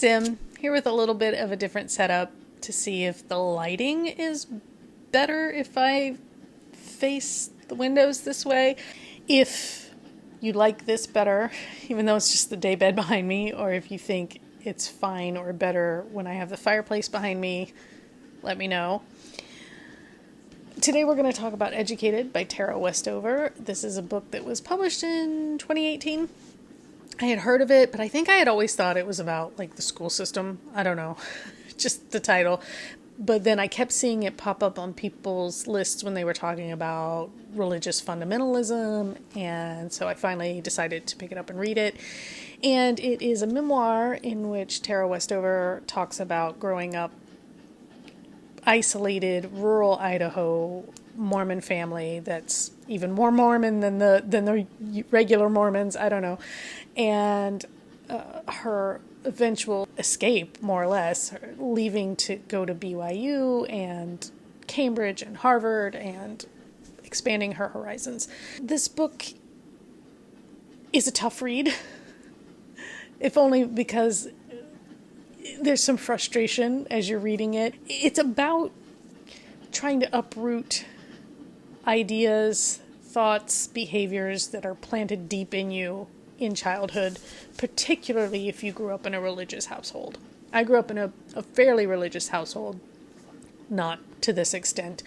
Tim, here with a little bit of a different setup to see if the lighting is better if I face the windows this way. If you like this better, even though it's just the daybed behind me, or if you think it's fine or better when I have the fireplace behind me, let me know. Today we're going to talk about Educated by Tara Westover. This is a book that was published in 2018. I had heard of it, but I think I had always thought it was about like the school system. I don't know, just the title. But then I kept seeing it pop up on people's lists when they were talking about religious fundamentalism. And so I finally decided to pick it up and read it. And it is a memoir in which Tara Westover talks about growing up isolated rural Idaho Mormon family that's even more Mormon than the regular Mormons. I don't know. And her eventual escape, more or less, leaving to go to BYU and Cambridge and Harvard and expanding her horizons. This book is a tough read, if only because there's some frustration as you're reading it. It's about trying to uproot ideas, thoughts, behaviors that are planted deep in you in childhood, particularly if you grew up in a religious household. I grew up in a fairly religious household, not to this extent.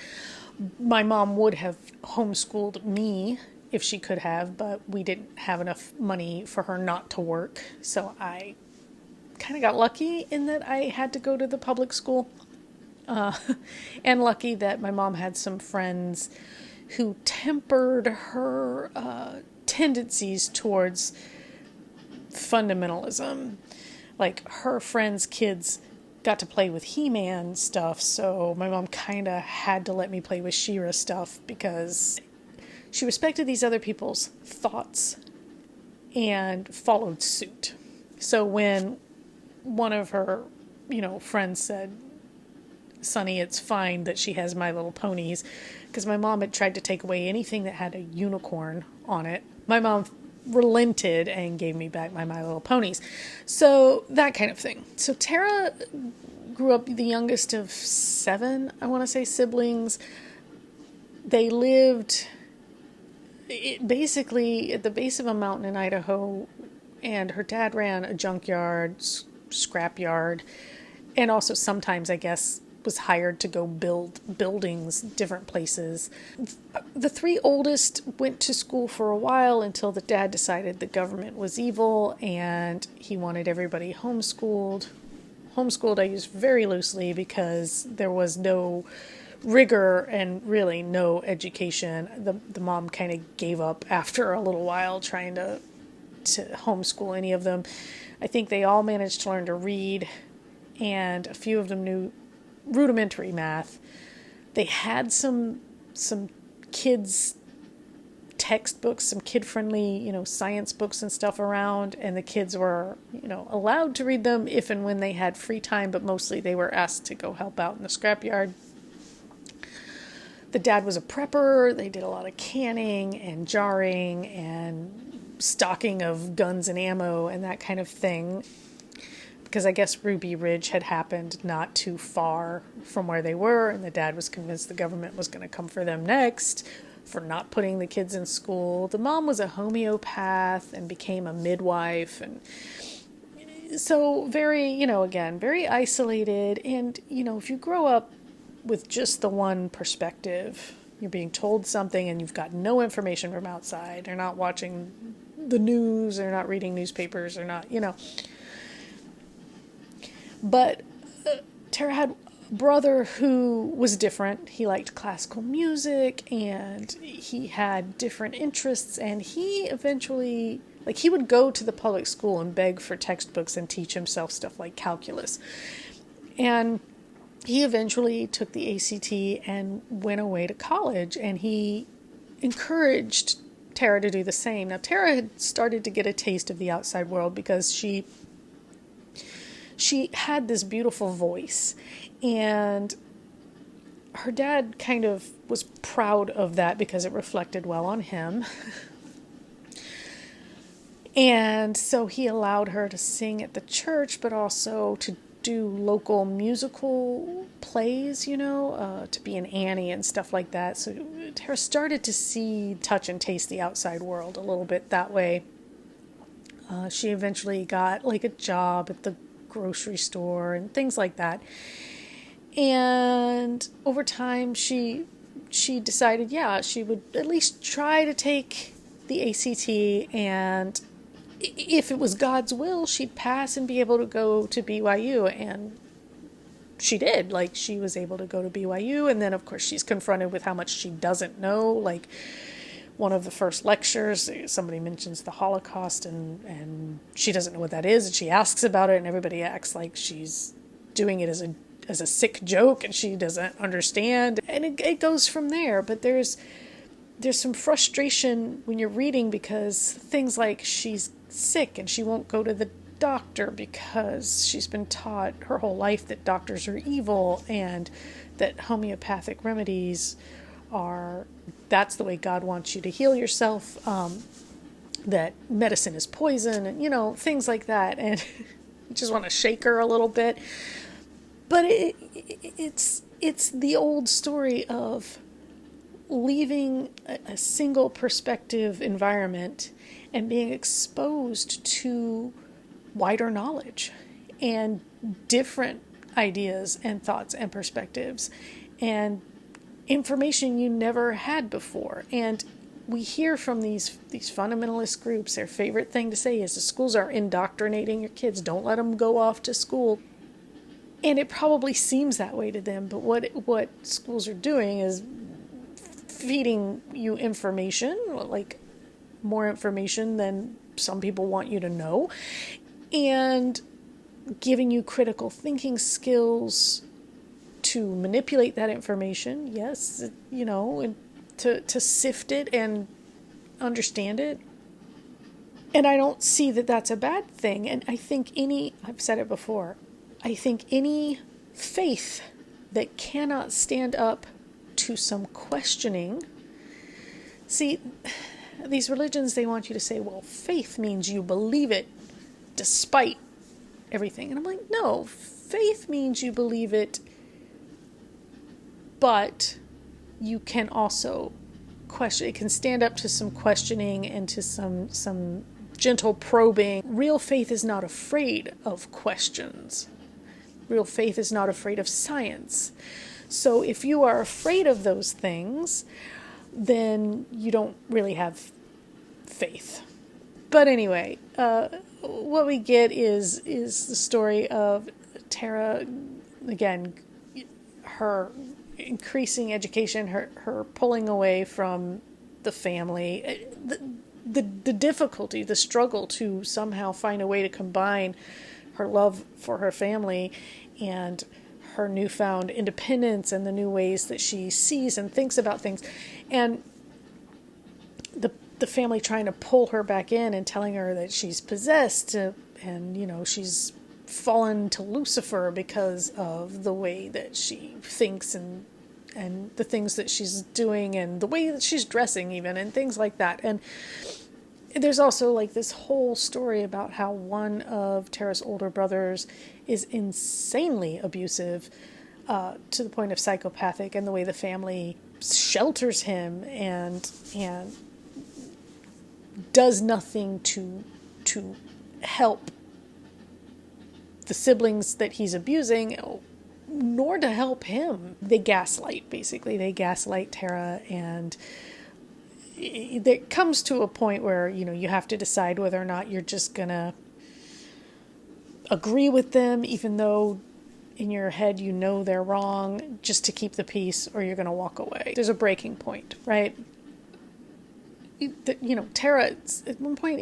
My mom would have homeschooled me if she could have, but we didn't have enough money for her not to work, so I kind of got lucky in that I had to go to the public school, and lucky that my mom had some friends who tempered her tendencies towards fundamentalism. Like, her friends' kids got to play with He-Man stuff, so my mom kind of had to let me play with She-Ra stuff because she respected these other people's thoughts and followed suit. So when one of her, friends said, "Sonny, it's fine that she has My Little Ponies," because my mom had tried to take away anything that had a unicorn on it, my mom relented and gave me back my Little Ponies. So that kind of thing. So Tara grew up the youngest of 7, I want to say, siblings. They lived basically at the base of a mountain in Idaho, and her dad ran a junkyard, scrapyard, and also sometimes, I guess, was hired to go build buildings different places. The 3 oldest went to school for a while until the dad decided the government was evil and he wanted everybody homeschooled. Homeschooled I use very loosely because there was no rigor and really no education. The mom kind of gave up after a little while trying to homeschool any of them. I think they all managed to learn to read, and a few of them knew rudimentary math. They had some kids' textbooks, some kid-friendly, science books and stuff around, and the kids were, allowed to read them if and when they had free time, but mostly they were asked to go help out in the scrapyard. The dad was a prepper. They did a lot of canning and jarring and stocking of guns and ammo and that kind of thing, because I guess Ruby Ridge had happened not too far from where they were, and the dad was convinced the government was going to come for them next for not putting the kids in school. The mom was a homeopath and became a midwife, and so very, again, very isolated. And, if you grow up with just the one perspective, you're being told something and you've got no information from outside, or not watching the news, or not reading newspapers, or not, But Tara had a brother who was different. He liked classical music, and he had different interests, and he eventually, he would go to the public school and beg for textbooks and teach himself stuff like calculus. And he eventually took the ACT and went away to college, and he encouraged Tara to do the same. Now, Tara had started to get a taste of the outside world because she had this beautiful voice, and her dad kind of was proud of that because it reflected well on him. And so he allowed her to sing at the church, but also to do local musical plays, to be an Annie and stuff like that. So Tara started to see, touch, and taste the outside world a little bit that way. She eventually got like a job at the grocery store and things like that. And over time, she decided, yeah, she would at least try to take the ACT, and if it was God's will, she'd pass and be able to go to BYU. And she did. Like, she was able to go to BYU, and then of course she's confronted with how much she doesn't know. Like, one of the first lectures, somebody mentions the Holocaust, and she doesn't know what that is, and she asks about it, and everybody acts like she's doing it as a sick joke, and she doesn't understand, and it goes from there. But there's some frustration when you're reading, because things like she's sick and she won't go to the doctor because she's been taught her whole life that doctors are evil, and that homeopathic remedies that's the way God wants you to heal yourself, that medicine is poison, and things like that. And you just want to shake her a little bit. But it's the old story of leaving a single perspective environment and being exposed to wider knowledge and different ideas and thoughts and perspectives and information you never had before. And we hear from these fundamentalist groups, their favorite thing to say is the schools are indoctrinating your kids. Don't let them go off to school. And it probably seems that way to them, but what schools are doing is feeding you information, like more information than some people want you to know, and giving you critical thinking skills to manipulate that information, yes, and to sift it and understand it. And I don't see that that's a bad thing. And I think I've said it before, I think any faith that cannot stand up to some questioning, see, these religions, they want you to say, well, faith means you believe it despite everything. And I'm like, no, faith means you believe it, but you can also question. It can stand up to some questioning and to some gentle probing. Real faith is not afraid of questions. Real faith is not afraid of science. So if you are afraid of those things, then you don't really have faith. But anyway, what we get is the story of Tara, again, her increasing education, her pulling away from the family, the difficulty, the struggle to somehow find a way to combine her love for her family and her newfound independence and the new ways that she sees and thinks about things. And the family trying to pull her back in and telling her that she's possessed, and she's fallen to Lucifer because of the way that she thinks and the things that she's doing and the way that she's dressing even, and things like that. And there's also like this whole story about how one of Tara's older brothers is insanely abusive, to the point of psychopathic, and the way the family shelters him and does nothing to help the siblings that he's abusing, nor to help him. They gaslight, basically. They gaslight Tara, and it comes to a point where, you have to decide whether or not you're just going to agree with them, even though in your head they're wrong, just to keep the peace, or you're going to walk away. There's a breaking point, right? Tara at one point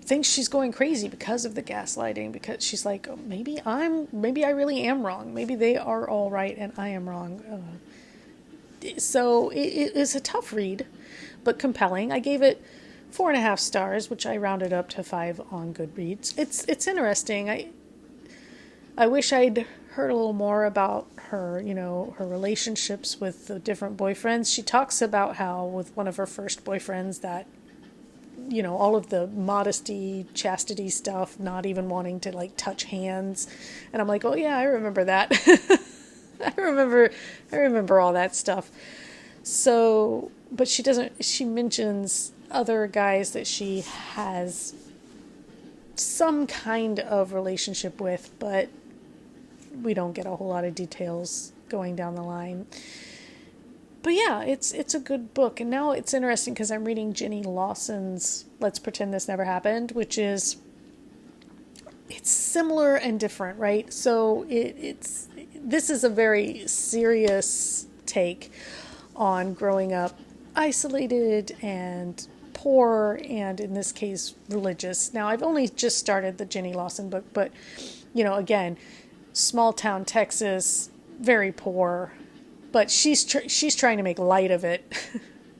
thinks she's going crazy because of the gaslighting, because she's like, oh, maybe I really am wrong. Maybe they are all right and I am wrong. So it is a tough read, but compelling. I gave it 4.5 stars, which I rounded up to 5 on Goodreads. It's interesting. I wish I'd heard a little more about her, her relationships with the different boyfriends. She talks about how with one of her first boyfriends that all of the modesty, chastity stuff, not even wanting to like touch hands. And I'm like, oh yeah, I remember that. I remember all that stuff. So, but she mentions other guys that she has some kind of relationship with, but we don't get a whole lot of details going down the line. But yeah, it's a good book. And now it's interesting because I'm reading Jenny Lawson's Let's Pretend This Never Happened, which is, it's similar and different, right? So this is a very serious take on growing up isolated and poor, and in this case, religious. Now, I've only just started the Jenny Lawson book, but, again, small town Texas, very poor, but she's trying to make light of it.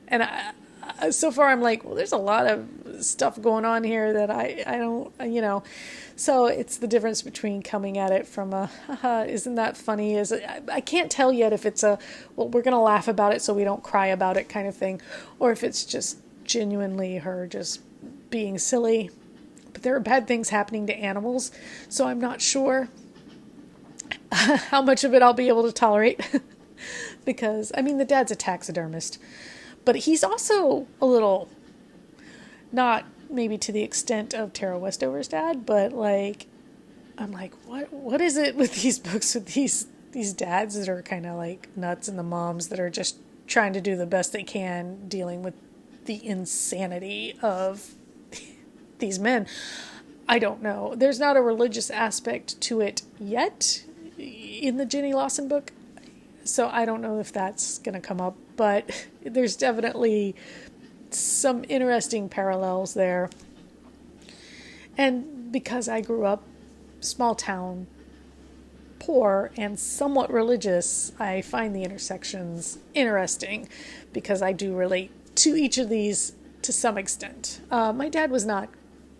And so far I'm like, well, there's a lot of stuff going on here that I don't, so it's the difference between coming at it from isn't that funny? I can't tell yet if it's well, we're going to laugh about it so we don't cry about it kind of thing, or if it's just genuinely her just being silly. But there are bad things happening to animals, so I'm not sure how much of it I'll be able to tolerate. Because, the dad's a taxidermist, but he's also a little, not maybe to the extent of Tara Westover's dad, but like, I'm like, what is it with these books with these dads that are kind of like nuts, and the moms that are just trying to do the best they can dealing with the insanity of these men? I don't know. There's not a religious aspect to it yet in the Jenny Lawson book, so I don't know if that's going to come up, but there's definitely some interesting parallels there. And because I grew up small town, poor, and somewhat religious, I find the intersections interesting because I do relate to each of these to some extent. My dad was not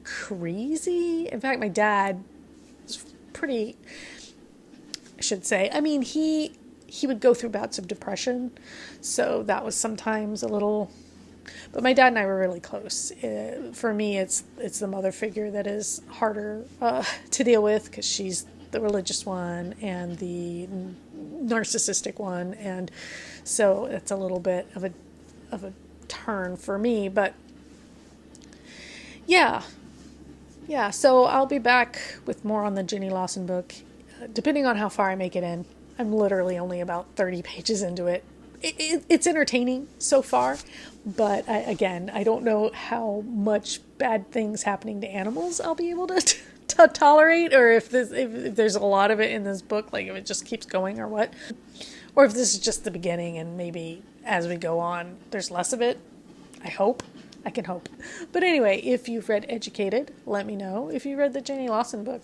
crazy. In fact, my dad was pretty, I should say, he would go through bouts of depression, so that was sometimes a little, but my dad and I were really close. For me, it's the mother figure that is harder to deal with, because she's the religious one and the narcissistic one, and so it's a little bit of a turn for me. But yeah, so I'll be back with more on the Jenny Lawson book, depending on how far I make it in. I'm literally only about 30 pages into it. It's entertaining so far, but I don't know how much bad things happening to animals I'll be able to tolerate, or if there's a lot of it in this book, like if it just keeps going or what, or if this is just the beginning and maybe as we go on there's less of it. I can hope. But anyway, if you've read Educated, let me know. If you read the Jenny Lawson book,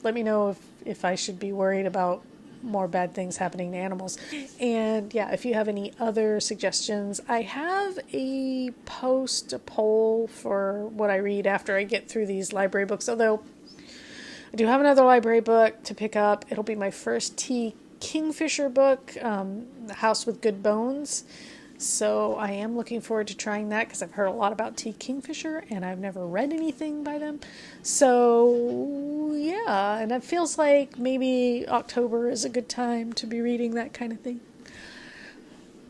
let me know if I should be worried about more bad things happening to animals. And yeah, if you have any other suggestions, I have a poll for what I read after I get through these library books, although I do have another library book to pick up. It'll be my first T. Kingfisher book, The House with Good Bones. So I am looking forward to trying that, because I've heard a lot about T. Kingfisher and I've never read anything by them. So yeah, and it feels like maybe October is a good time to be reading that kind of thing.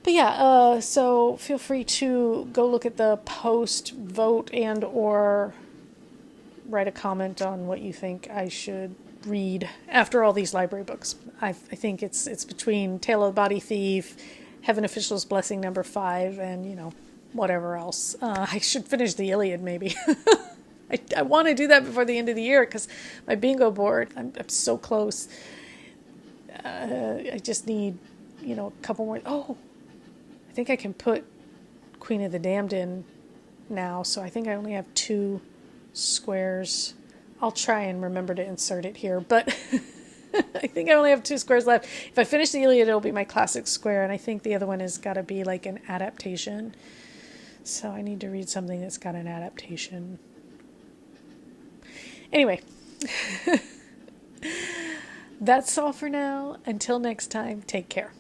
But yeah, so feel free to go look at the post, vote, and or write a comment on what you think I should read after all these library books. I think it's between Tale of the Body Thief, Heaven Official's Blessing number 5, and, whatever else. I should finish the Iliad, maybe. I want to do that before the end of the year, because my bingo board, I'm so close. I just need, a couple more. Oh, I think I can put Queen of the Damned in now, so I think I only have 2 squares. I'll try and remember to insert it here, but I think I only have 2 squares left. If I finish the Iliad, it'll be my classic square, and I think the other one has got to be like an adaptation. So I need to read something that's got an adaptation. Anyway, that's all for now. Until next time, take care.